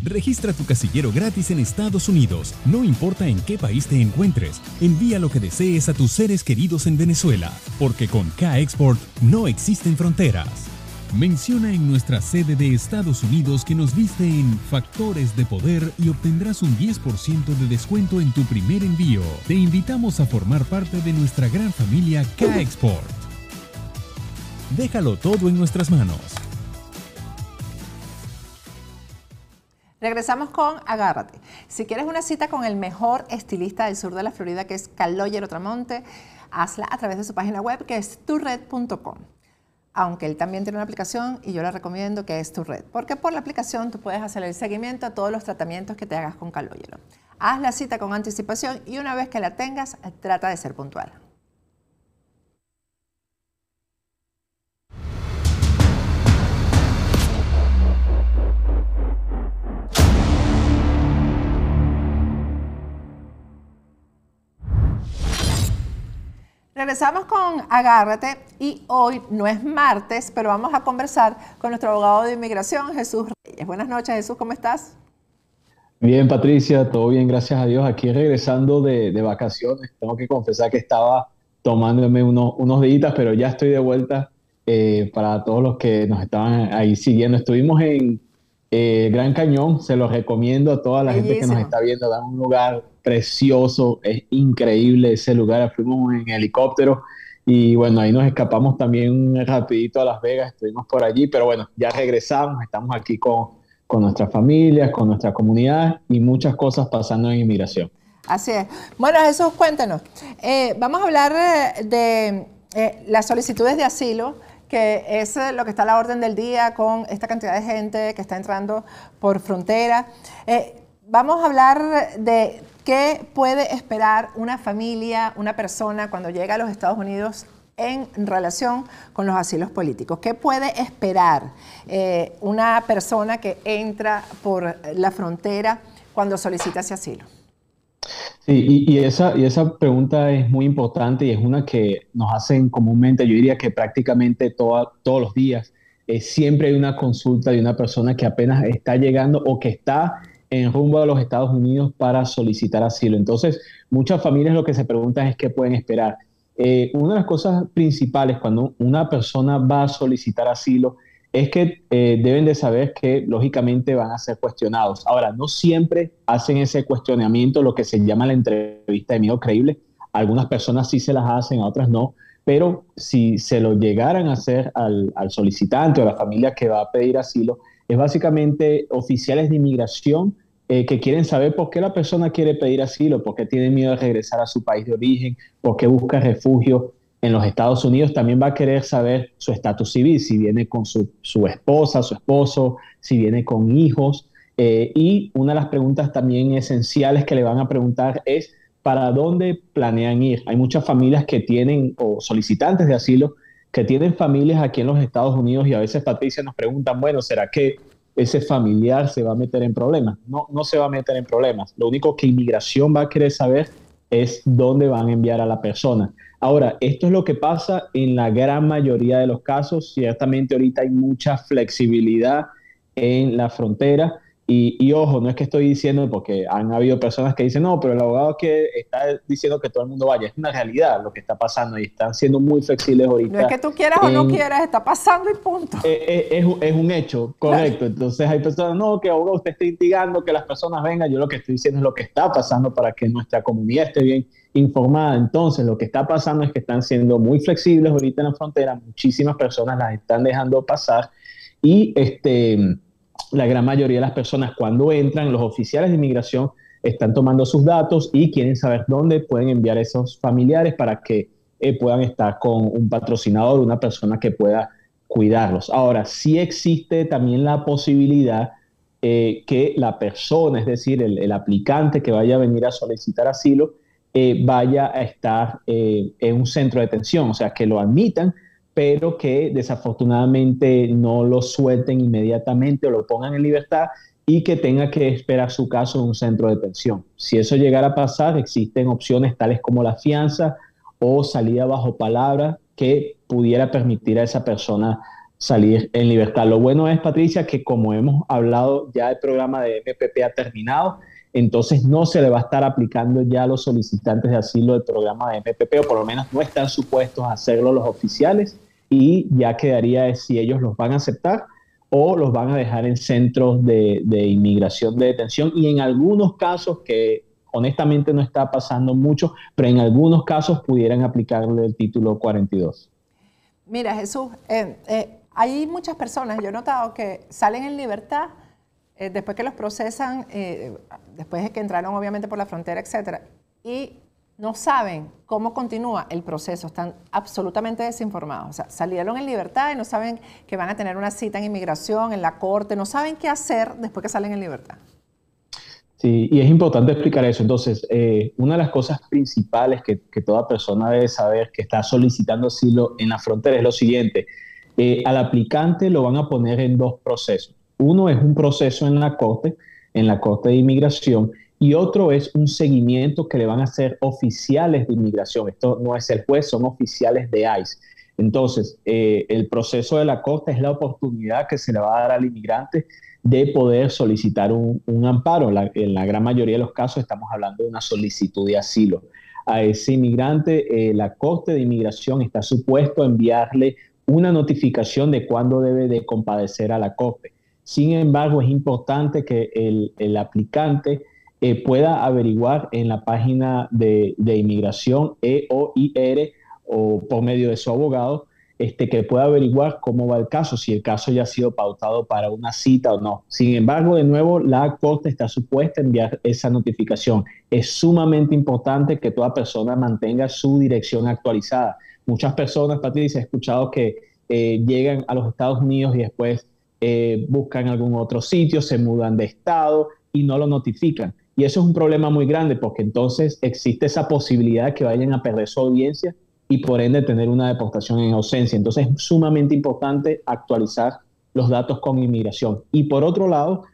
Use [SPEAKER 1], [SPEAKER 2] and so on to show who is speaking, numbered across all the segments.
[SPEAKER 1] Registra tu casillero gratis en Estados Unidos. No importa en qué país te encuentres, envía lo que desees a tus seres queridos en Venezuela, porque con K-Export no existen fronteras. Menciona en nuestra sede de Estados Unidos que nos viste en Factores de Poder y obtendrás un 10% de descuento en tu primer envío. Te invitamos a formar parte de nuestra gran familia K-Export. Déjalo todo en nuestras manos.
[SPEAKER 2] Regresamos con Agárrate. Si quieres una cita con el mejor estilista del sur de la Florida, que es Calogero Tramonte, hazla a través de su página web, que es turred.com. Aunque él también tiene una aplicación y yo le recomiendo, que es Turred, porque por la aplicación tú puedes hacer el seguimiento a todos los tratamientos que te hagas con Calogero. Haz la cita con anticipación y una vez que la tengas, trata de ser puntual. Regresamos con Agárrate y hoy no es martes, pero vamos a conversar con nuestro abogado de inmigración, Jesús Reyes. Buenas noches, Jesús, ¿cómo estás?
[SPEAKER 3] Bien, Patricia, todo bien, gracias a Dios. Aquí regresando de vacaciones. Tengo que confesar que estaba tomándome unos días, pero ya estoy de vuelta. Para todos los que nos estaban ahí siguiendo. Estuvimos en Gran Cañón, se los recomiendo a toda la gente que nos está viendo. Da un lugar precioso, es increíble ese lugar. Fuimos en helicóptero y bueno, ahí nos escapamos también rapidito a Las Vegas, estuvimos por allí, pero bueno, ya regresamos, estamos aquí con nuestras familias, con nuestra comunidad y muchas cosas pasando en inmigración.
[SPEAKER 2] Así es. Bueno, Jesús, cuéntanos. Vamos a hablar de las solicitudes de asilo, que es lo que está a la orden del día con esta cantidad de gente que está entrando por frontera. Vamos a hablar de qué puede esperar una familia, una persona cuando llega a los Estados Unidos en relación con los asilos políticos. ¿Qué puede esperar una persona que entra por la frontera cuando solicita ese asilo?
[SPEAKER 3] Sí, y esa pregunta es muy importante y es una que nos hacen comúnmente, yo diría que prácticamente todos los días. Siempre hay una consulta de una persona que apenas está llegando o que está en rumbo a los Estados Unidos para solicitar asilo. Entonces, muchas familias lo que se preguntan es qué pueden esperar. Una de las cosas principales cuando una persona va a solicitar asilo es que deben de saber que lógicamente van a ser cuestionados. Ahora, no siempre hacen ese cuestionamiento, lo que se llama la entrevista de miedo creíble. Algunas personas sí se las hacen, a otras no. Pero si se lo llegaran a hacer al solicitante o a la familia que va a pedir asilo, es básicamente oficiales de inmigración que quieren saber por qué la persona quiere pedir asilo, por qué tiene miedo de regresar a su país de origen, por qué busca refugio en los Estados Unidos. También va a querer saber su estatus civil, si viene con su esposa, su esposo, si viene con hijos. Y una de las preguntas también esenciales que le van a preguntar es ¿para dónde planean ir? Hay muchas familias que tienen, o solicitantes de asilo, que tienen familias aquí en los Estados Unidos y a veces, Patricia, nos preguntan, bueno, ¿será que ese familiar se va a meter en problemas? No, no se va a meter en problemas. Lo único que inmigración va a querer saber es dónde van a enviar a la persona. Ahora, esto es lo que pasa en la gran mayoría de los casos. Ciertamente ahorita hay mucha flexibilidad en la frontera. Y ojo, no es que estoy diciendo, porque han habido personas que dicen, no, pero el abogado que está diciendo que todo el mundo vaya. Es una realidad lo que está pasando y están siendo muy flexibles ahorita.
[SPEAKER 2] No es que tú quieras o no quieras, está pasando y punto.
[SPEAKER 3] Es un hecho, correcto. Claro. Entonces hay personas, no, que abogado usted está instigando que las personas vengan. Yo lo que estoy diciendo es lo que está pasando para que nuestra comunidad esté bien informada. Entonces lo que está pasando es que están siendo muy flexibles ahorita en la frontera. Muchísimas personas las están dejando pasar y la gran mayoría de las personas cuando entran, los oficiales de inmigración están tomando sus datos y quieren saber dónde pueden enviar esos familiares para que puedan estar con un patrocinador, una persona que pueda cuidarlos. Ahora, sí existe también la posibilidad que la persona, es decir, el aplicante que vaya a venir a solicitar asilo, vaya a estar en un centro de detención, o sea, que lo admitan, pero que desafortunadamente no lo suelten inmediatamente o lo pongan en libertad y que tenga que esperar su caso en un centro de detención. Si eso llegara a pasar, existen opciones tales como la fianza o salida bajo palabra que pudiera permitir a esa persona salir en libertad. Lo bueno es, Patricia, que como hemos hablado, ya el programa de MPP ha terminado, entonces no se le va a estar aplicando ya a los solicitantes de asilo del programa de MPP, o por lo menos no están supuestos a hacerlo los oficiales, y ya quedaría si ellos los van a aceptar o los van a dejar en centros de inmigración de detención, y en algunos casos, que honestamente no está pasando mucho, pero en algunos casos pudieran aplicarle el título 42.
[SPEAKER 2] Mira, Jesús, hay muchas personas, yo he notado que salen en libertad después que los procesan, después de que entraron obviamente por la frontera, etcétera, y no saben cómo continúa el proceso, están absolutamente desinformados. O sea, salieron en libertad y no saben que van a tener una cita en inmigración, en la corte, no saben qué hacer después que salen en libertad.
[SPEAKER 3] Sí, y es importante explicar eso. Entonces, una de las cosas principales que toda persona debe saber que está solicitando asilo en la frontera es lo siguiente. Al aplicante lo van a poner en dos procesos. Uno es un proceso en la corte de inmigración, y otro es un seguimiento que le van a hacer oficiales de inmigración. Esto no es el juez, son oficiales de ICE. Entonces, el proceso de la corte es la oportunidad que se le va a dar al inmigrante de poder solicitar un amparo. En la gran mayoría de los casos estamos hablando de una solicitud de asilo. A ese inmigrante, la Corte de Inmigración está supuesto a enviarle una notificación de cuándo debe de comparecer a la Corte. Sin embargo, es importante que el aplicante pueda averiguar en la página de inmigración, EOIR, o por medio de su abogado, que pueda averiguar cómo va el caso, si el caso ya ha sido pautado para una cita o no. Sin embargo, de nuevo, la Corte está supuesta a enviar esa notificación. Es sumamente importante que toda persona mantenga su dirección actualizada. Muchas personas, Patricia, he escuchado que llegan a los Estados Unidos y después buscan algún otro sitio, se mudan de estado y no lo notifican. Y eso es un problema muy grande, porque entonces existe esa posibilidad de que vayan a perder su audiencia y por ende tener una deportación en ausencia. Entonces es sumamente importante actualizar los datos con inmigración. Y por otro lado,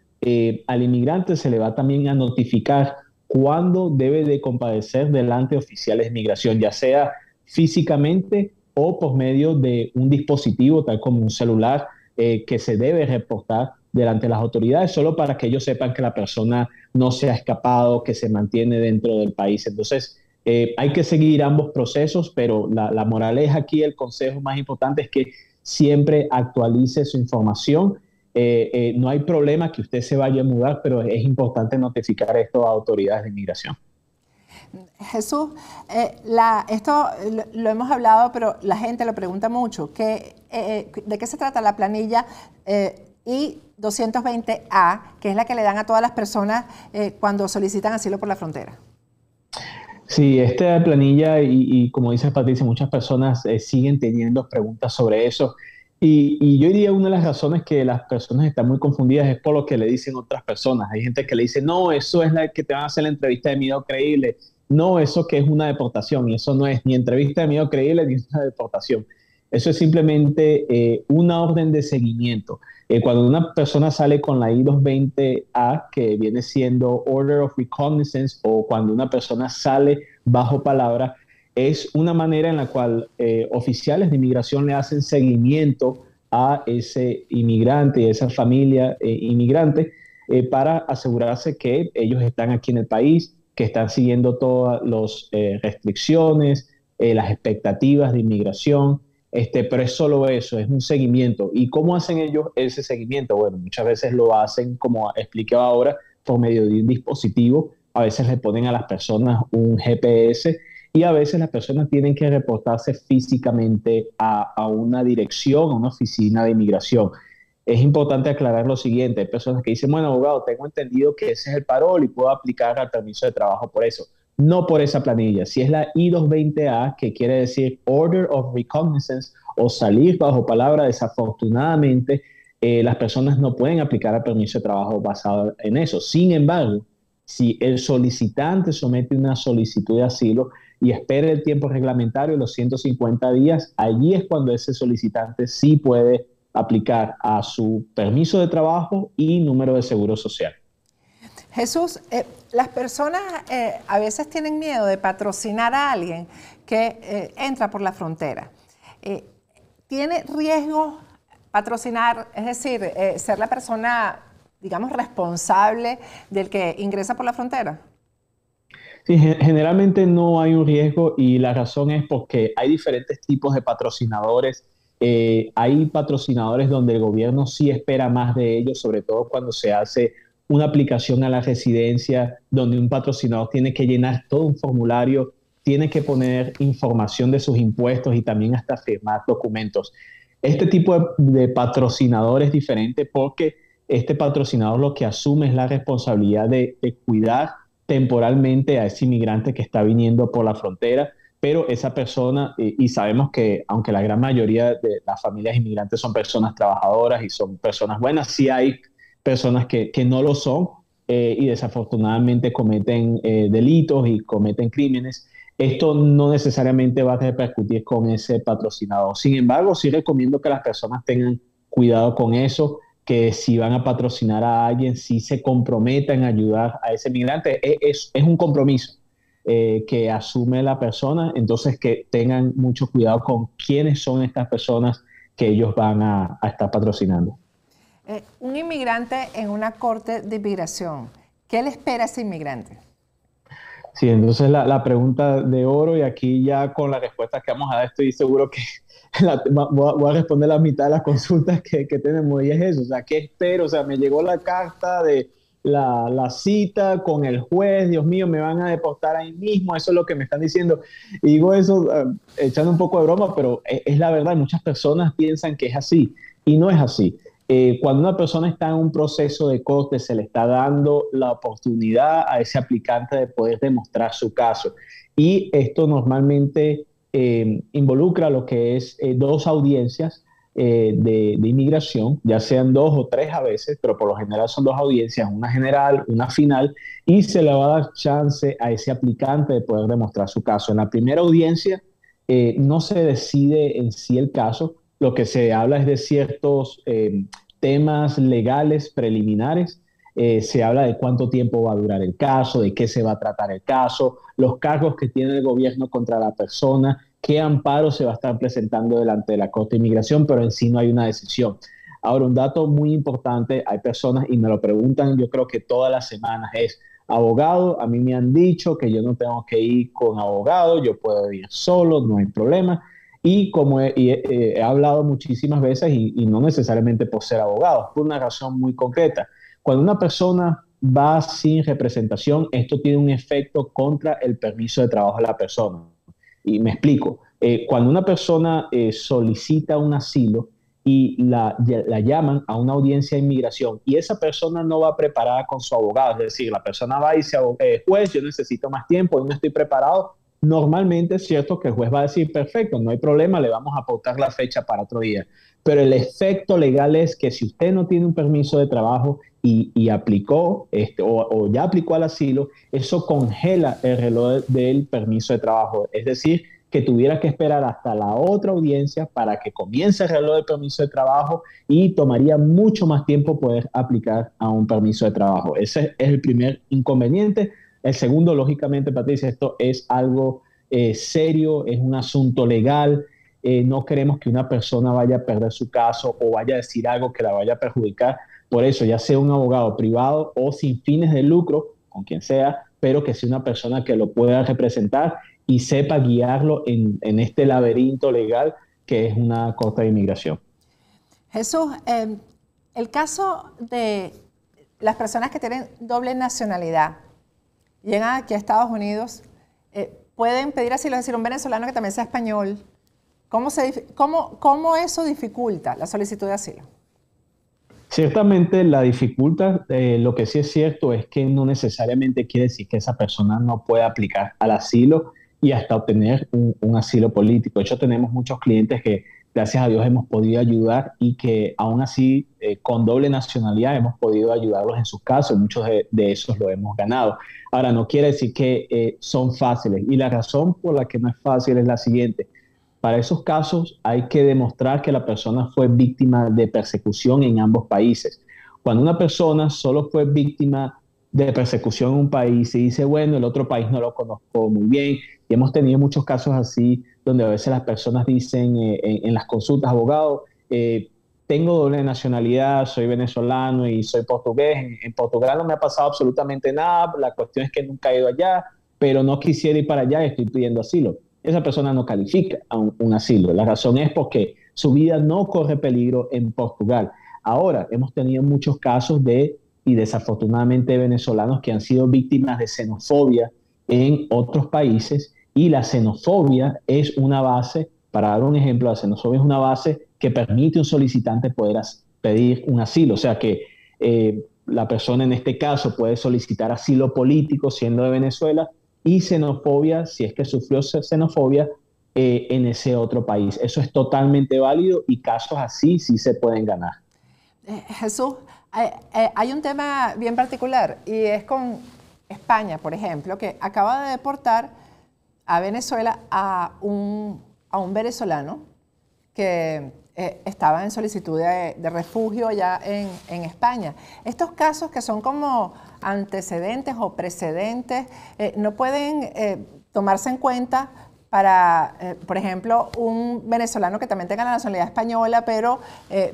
[SPEAKER 3] al inmigrante se le va también a notificar cuándo debe de comparecer delante de oficiales de inmigración, ya sea físicamente o por medio de un dispositivo, tal como un celular, que se debe reportar delante de las autoridades, solo para que ellos sepan que la persona no se ha escapado, que se mantiene dentro del país. Entonces, hay que seguir ambos procesos, pero la moraleja aquí, el consejo más importante es que siempre actualice su información. No hay problema que usted se vaya a mudar, pero es importante notificar esto a autoridades de inmigración.
[SPEAKER 2] Jesús, esto lo hemos hablado, pero la gente lo pregunta mucho. ¿De qué se trata la planilla I-220A, que es la que le dan a todas las personas cuando solicitan asilo por la frontera?
[SPEAKER 3] Sí, esta planilla, y como dice Patricia, muchas personas siguen teniendo preguntas sobre eso. Y yo diría una de las razones que las personas están muy confundidas es por lo que le dicen otras personas. Hay gente que le dice, no, eso es la que te van a hacer la entrevista de miedo creíble. No, eso que es una deportación, y eso no es ni entrevista de miedo creíble ni una deportación. Eso es simplemente una orden de seguimiento. Cuando una persona sale con la I-220A, que viene siendo Order of Recognizance, o cuando una persona sale bajo palabra, es una manera en la cual oficiales de inmigración le hacen seguimiento a ese inmigrante y a esa familia inmigrante para asegurarse que ellos están aquí en el país, que están siguiendo todas las restricciones, las expectativas de inmigración. Pero es solo eso, es un seguimiento. ¿Y cómo hacen ellos ese seguimiento? Bueno, muchas veces lo hacen, como expliqué ahora, por medio de un dispositivo. A veces le ponen a las personas un GPS, y a veces las personas tienen que reportarse físicamente a una dirección, a una oficina de inmigración. Es importante aclarar lo siguiente: hay personas que dicen, bueno, abogado, tengo entendido que ese es el parol y puedo aplicar al permiso de trabajo por eso. No por esa planilla. Si es la I-220A, que quiere decir Order of Recognizance, o salir bajo palabra, desafortunadamente las personas no pueden aplicar al permiso de trabajo basado en eso. Sin embargo, si el solicitante somete una solicitud de asilo y espera el tiempo reglamentario, los 150 días, allí es cuando ese solicitante sí puede aplicar a su permiso de trabajo y número de seguro social.
[SPEAKER 2] Jesús, las personas a veces tienen miedo de patrocinar a alguien que entra por la frontera. ¿Tiene riesgo patrocinar, es decir, ser la persona, digamos, responsable del que ingresa por la frontera?
[SPEAKER 3] Sí, generalmente no hay un riesgo y la razón es porque hay diferentes tipos de patrocinadores. Hay patrocinadores donde el gobierno sí espera más de ellos, sobre todo cuando se hace una aplicación a la residencia, donde un patrocinador tiene que llenar todo un formulario, tiene que poner información de sus impuestos y también hasta firmar documentos. Este tipo de patrocinador es diferente porque este patrocinador lo que asume es la responsabilidad de cuidar temporalmente a ese inmigrante que está viniendo por la frontera, pero esa persona, y sabemos que aunque la gran mayoría de las familias inmigrantes son personas trabajadoras y son personas buenas, sí hay personas que no lo son y desafortunadamente cometen delitos y cometen crímenes. Esto no necesariamente va a repercutir con ese patrocinador. Sin embargo, sí recomiendo que las personas tengan cuidado con eso, que si van a patrocinar a alguien, si se comprometan a ayudar a ese migrante. Es un compromiso que asume la persona, entonces que tengan mucho cuidado con quiénes son estas personas que ellos van a estar patrocinando.
[SPEAKER 2] Un inmigrante en una corte de inmigración, ¿qué le espera a ese inmigrante?
[SPEAKER 3] Sí, entonces la pregunta de oro, y aquí ya con la respuesta que vamos a dar estoy seguro que voy a responder la mitad de las consultas que tenemos, y es eso, o sea, ¿qué espero? O sea, me llegó la carta de la cita con el juez, Dios mío, me van a deportar ahí mismo, eso es lo que me están diciendo. Y digo eso echando un poco de broma, pero es la verdad, muchas personas piensan que es así, y no es así. Cuando una persona está en un proceso de corte, se le está dando la oportunidad a ese aplicante de poder demostrar su caso. Y esto normalmente involucra lo que es dos audiencias de inmigración, ya sean dos o tres a veces, pero por lo general son dos audiencias, una general, una final, y se le va a dar chance a ese aplicante de poder demostrar su caso. En la primera audiencia no se decide en sí el caso, lo que se habla es de ciertos temas legales preliminares. Se habla de cuánto tiempo va a durar el caso, de qué se va a tratar el caso, los cargos que tiene el gobierno contra la persona, qué amparo se va a estar presentando delante de la Corte de Inmigración, pero en sí no hay una decisión. Ahora, un dato muy importante, hay personas, y me lo preguntan yo creo que todas las semanas, es: abogado, a mí me han dicho que yo no tengo que ir con abogado, yo puedo ir solo, no hay problema. Y como he hablado muchísimas veces, y no necesariamente por ser abogado, por una razón muy concreta. Cuando una persona va sin representación, esto tiene un efecto contra el permiso de trabajo de la persona. Y me explico. Cuando una persona solicita un asilo y la llaman a una audiencia de inmigración y esa persona no va preparada con su abogado, es decir, la persona va y dice, juez, yo necesito más tiempo, yo no estoy preparado. Normalmente es cierto que el juez va a decir, perfecto, no hay problema, le vamos a pautar la fecha para otro día. Pero el efecto legal es que si usted no tiene un permiso de trabajo y aplicó o ya aplicó al asilo, eso congela el reloj del permiso de trabajo. Es decir, que tuviera que esperar hasta la otra audiencia para que comience el reloj del permiso de trabajo y tomaría mucho más tiempo poder aplicar a un permiso de trabajo. Ese es el primer inconveniente. El segundo, lógicamente, Patricia, esto es algo serio, es un asunto legal. No queremos que una persona vaya a perder su caso o vaya a decir algo que la vaya a perjudicar. Por eso, ya sea un abogado privado o sin fines de lucro, con quien sea, pero que sea una persona que lo pueda representar y sepa guiarlo en este laberinto legal que es una corte de inmigración.
[SPEAKER 2] Jesús, el caso de las personas que tienen doble nacionalidad, llegan aquí a Estados Unidos, pueden pedir asilo, es decir, un venezolano que también sea español. ¿Cómo eso dificulta la solicitud de asilo?
[SPEAKER 3] Ciertamente la dificultad, lo que sí es cierto es que no necesariamente quiere decir que esa persona no pueda aplicar al asilo y hasta obtener un asilo político. De hecho, tenemos muchos clientes que, gracias a Dios, hemos podido ayudar y que aún así, con doble nacionalidad, hemos podido ayudarlos en sus casos. Muchos de esos lo hemos ganado. Ahora, no quiere decir que son fáciles. Y la razón por la que no es fácil es la siguiente. Para esos casos hay que demostrar que la persona fue víctima de persecución en ambos países. Cuando una persona solo fue víctima de persecución en un país y dice, bueno, el otro país no lo conozco muy bien, y hemos tenido muchos casos así, donde a veces las personas dicen en las consultas, abogado, tengo doble nacionalidad, soy venezolano y soy portugués. En Portugal no me ha pasado absolutamente nada, la cuestión es que nunca he ido allá, pero no quisiera ir para allá y estoy pidiendo asilo. Esa persona no califica a un asilo. La razón es porque su vida no corre peligro en Portugal. Ahora, hemos tenido muchos casos y desafortunadamente venezolanos que han sido víctimas de xenofobia en otros países, y la xenofobia es una base, para dar un ejemplo, la xenofobia es una base que permite a un solicitante poder pedir un asilo. O sea que la persona en este caso puede solicitar asilo político siendo de Venezuela, y xenofobia, si es que sufrió xenofobia, en ese otro país. Eso es totalmente válido y casos así sí se pueden ganar.
[SPEAKER 2] Jesús, hay un tema bien particular y es con España, por ejemplo, que acaba de deportar a Venezuela a un venezolano que estaba en solicitud de refugio ya en España. Estos casos que son como antecedentes o precedentes no pueden tomarse en cuenta para, por ejemplo, un venezolano que también tenga la nacionalidad española, pero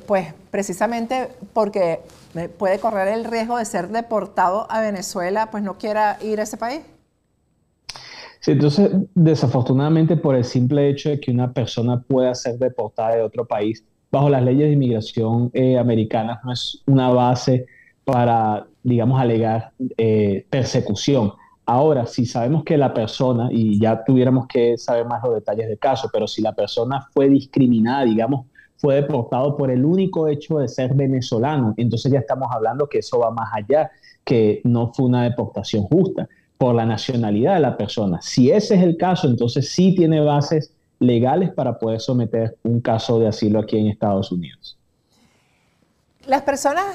[SPEAKER 2] pues precisamente porque puede correr el riesgo de ser deportado a Venezuela, pues no quiera ir a ese país.
[SPEAKER 3] Sí, entonces, desafortunadamente, por el simple hecho de que una persona pueda ser deportada de otro país, bajo las leyes de inmigración americanas, no es una base para, digamos, alegar persecución. Ahora, si sabemos que la persona, y ya tuviéramos que saber más los detalles del caso, pero si la persona fue discriminada, digamos, fue deportado por el único hecho de ser venezolano, entonces ya estamos hablando que eso va más allá, que no fue una deportación justa por la nacionalidad de la persona. Si ese es el caso, entonces sí tiene bases legales para poder someter un caso de asilo aquí en Estados Unidos.
[SPEAKER 2] Las personas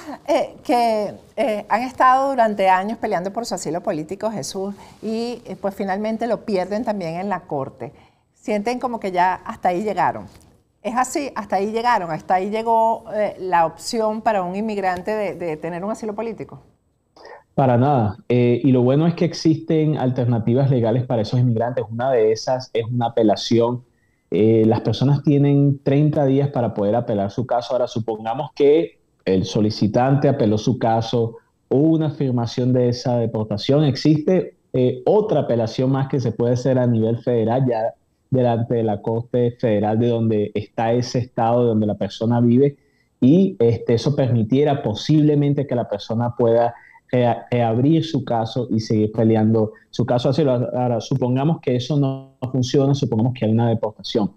[SPEAKER 2] que han estado durante años peleando por su asilo político, Jesús, y pues finalmente lo pierden también en la corte, sienten como que ya hasta ahí llegaron. ¿Es así? ¿Hasta ahí llegaron? ¿Hasta ahí llegó la opción para un inmigrante de tener un asilo político?
[SPEAKER 3] Para nada. Y lo bueno es que existen alternativas legales para esos inmigrantes. Una de esas es una apelación. Las personas tienen 30 días para poder apelar su caso. Ahora, supongamos que el solicitante apeló su caso, hubo una afirmación de esa deportación. Existe otra apelación más que se puede hacer a nivel federal, ya delante de la Corte Federal de donde está ese estado donde la persona vive, y eso permitiera posiblemente que la persona pueda reabrir su caso y seguir peleando su caso. Ahora, supongamos que eso no funciona, supongamos que hay una deportación.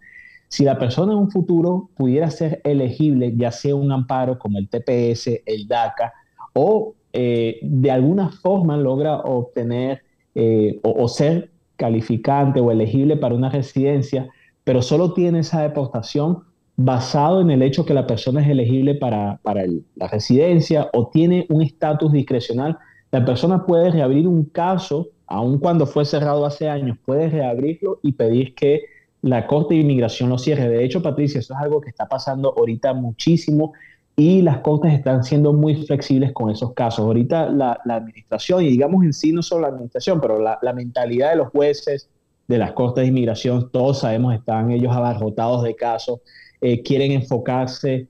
[SPEAKER 3] Si la persona en un futuro pudiera ser elegible, ya sea un amparo como el TPS, el DACA, o de alguna forma logra obtener o ser calificante o elegible para una residencia, pero solo tiene esa deportación basado en el hecho que la persona es elegible para la residencia o tiene un estatus discrecional, la persona puede reabrir un caso, aun cuando fue cerrado hace años, puede reabrirlo y pedir que la Corte de Inmigración lo cierre. De hecho, Patricia, eso es algo que está pasando ahorita muchísimo y las cortes están siendo muy flexibles con esos casos. Ahorita la administración, y digamos en sí no solo la administración, pero la mentalidad de los jueces, de las cortes de inmigración, todos sabemos, están ellos abarrotados de casos, quieren enfocarse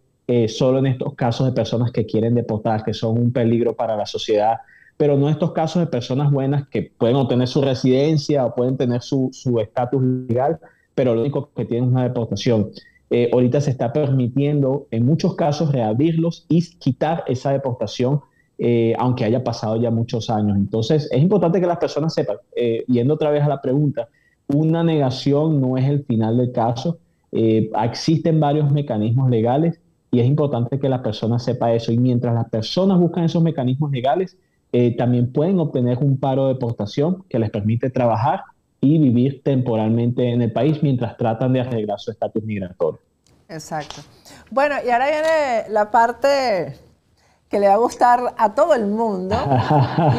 [SPEAKER 3] solo en estos casos de personas que quieren deportar, que son un peligro para la sociedad, pero no estos casos de personas buenas que pueden obtener su residencia o pueden tener su estatus legal, pero lo único que tienen es una deportación. Ahorita se está permitiendo en muchos casos reabrirlos y quitar esa deportación, aunque haya pasado ya muchos años. Entonces es importante que las personas sepan, yendo otra vez a la pregunta, una negación no es el final del caso. Existen varios mecanismos legales y es importante que la persona sepa eso, y mientras las personas buscan esos mecanismos legales, también pueden obtener un paro de deportación que les permite trabajar y vivir temporalmente en el país mientras tratan de arreglar su estatus migratorio.
[SPEAKER 2] Exacto. Bueno, y ahora viene la parte que le va a gustar a todo el mundo,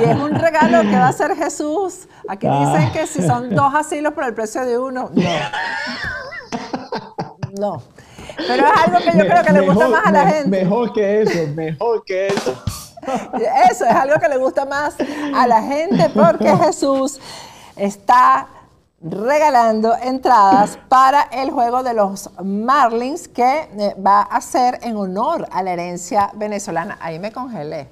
[SPEAKER 2] y es un regalo que va a hacer Jesús. Aquí dicen que si son 2 asilos por el precio de uno, no. Pero es algo que yo creo que le gusta más a la gente.
[SPEAKER 3] Mejor que eso.
[SPEAKER 2] Eso es algo que le gusta más a la gente, porque Jesús está regalando entradas para el juego de los Marlins que va a ser en honor a la herencia venezolana. Ahí me congelé.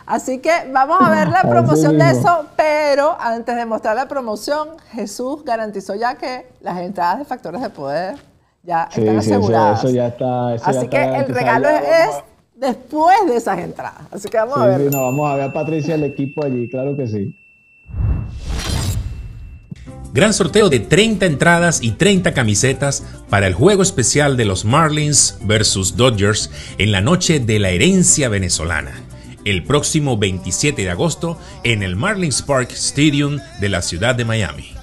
[SPEAKER 2] Así que vamos a ver la promoción de eso, pero antes de mostrar la promoción, Jesús garantizó ya que las entradas de Factores de Poder ya están aseguradas.
[SPEAKER 3] Eso ya está.
[SPEAKER 2] Así que el regalo es después de esas entradas. Así que vamos a ver.
[SPEAKER 3] Sí, vamos a ver a Patricia, el equipo allí, claro que sí.
[SPEAKER 4] Gran sorteo de 30 entradas y 30 camisetas para el juego especial de los Marlins versus Dodgers en la noche de la herencia venezolana, el próximo 27 de agosto en el Marlins Park Stadium de la ciudad de Miami.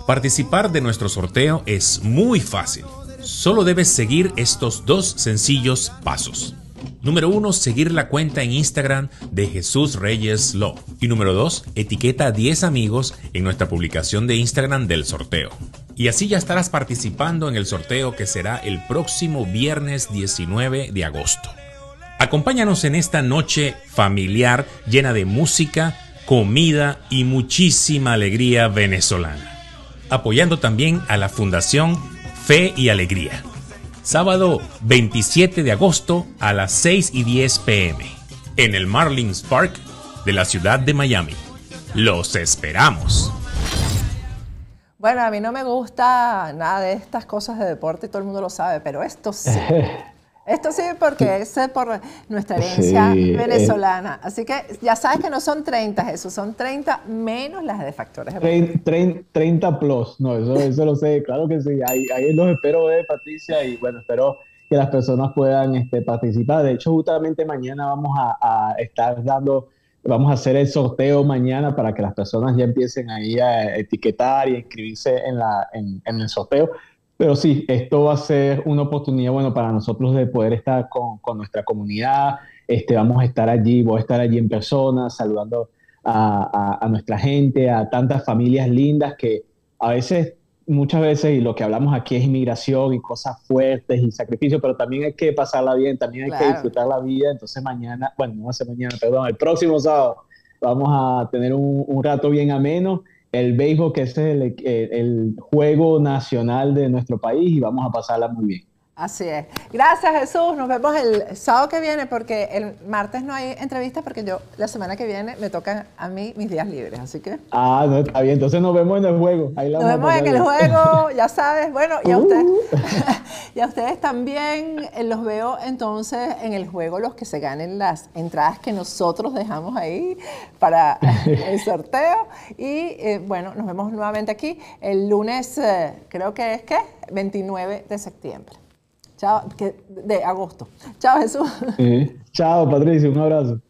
[SPEAKER 4] Participar de nuestro sorteo es muy fácil. Solo debes seguir estos dos sencillos pasos. Número 1, seguir la cuenta en Instagram de Jesús Reyes Love. Y número 2, etiqueta a 10 amigos en nuestra publicación de Instagram del sorteo. Y así ya estarás participando en el sorteo que será el próximo viernes 19 de agosto. Acompáñanos en esta noche familiar llena de música, comida y muchísima alegría venezolana. Apoyando también a la Fundación Fe y Alegría. Sábado 27 de agosto a las 6:10 p.m. en el Marlins Park de la ciudad de Miami. ¡Los esperamos!
[SPEAKER 2] Bueno, a mí no me gusta nada de estas cosas de deporte, todo el mundo lo sabe, pero esto sí. Esto sí, porque es por nuestra herencia venezolana. Así que ya sabes que no son 30, Jesús, son 30 menos las de Factores.
[SPEAKER 3] 30 plus, no, eso lo sé, claro que sí. Ahí los espero ver, Patricia, y bueno, espero que las personas puedan participar. De hecho, justamente mañana vamos a estar vamos a hacer el sorteo mañana para que las personas ya empiecen ahí a etiquetar y a inscribirse en el sorteo. Pero sí, esto va a ser una oportunidad, bueno, para nosotros de poder estar con nuestra comunidad. Vamos a estar allí, voy a estar allí en persona, saludando a nuestra gente, a tantas familias lindas que a veces, muchas veces, y lo que hablamos aquí es inmigración y cosas fuertes y sacrificios, pero también hay que pasarla bien, también hay que disfrutar la vida. Entonces mañana, bueno, no va a ser mañana, perdón, el próximo sábado vamos a tener un rato bien ameno. El béisbol, que es el juego nacional de nuestro país, y vamos a pasarla muy bien.
[SPEAKER 2] Así es. Gracias, Jesús. Nos vemos el sábado que viene, porque el martes no hay entrevista, porque la semana que viene me tocan a mí mis días libres, así que...
[SPEAKER 3] Ah, no, está bien. Entonces nos vemos en el juego.
[SPEAKER 2] Nos vemos en el juego, ya sabes. Bueno, y a ustedes también los veo entonces en el juego, los que se ganen las entradas que nosotros dejamos ahí para el sorteo. Y bueno, nos vemos nuevamente aquí el lunes, creo que es, 29 de septiembre. Chao, de agosto. Chao, Jesús.
[SPEAKER 3] Chao, Patricia, un abrazo.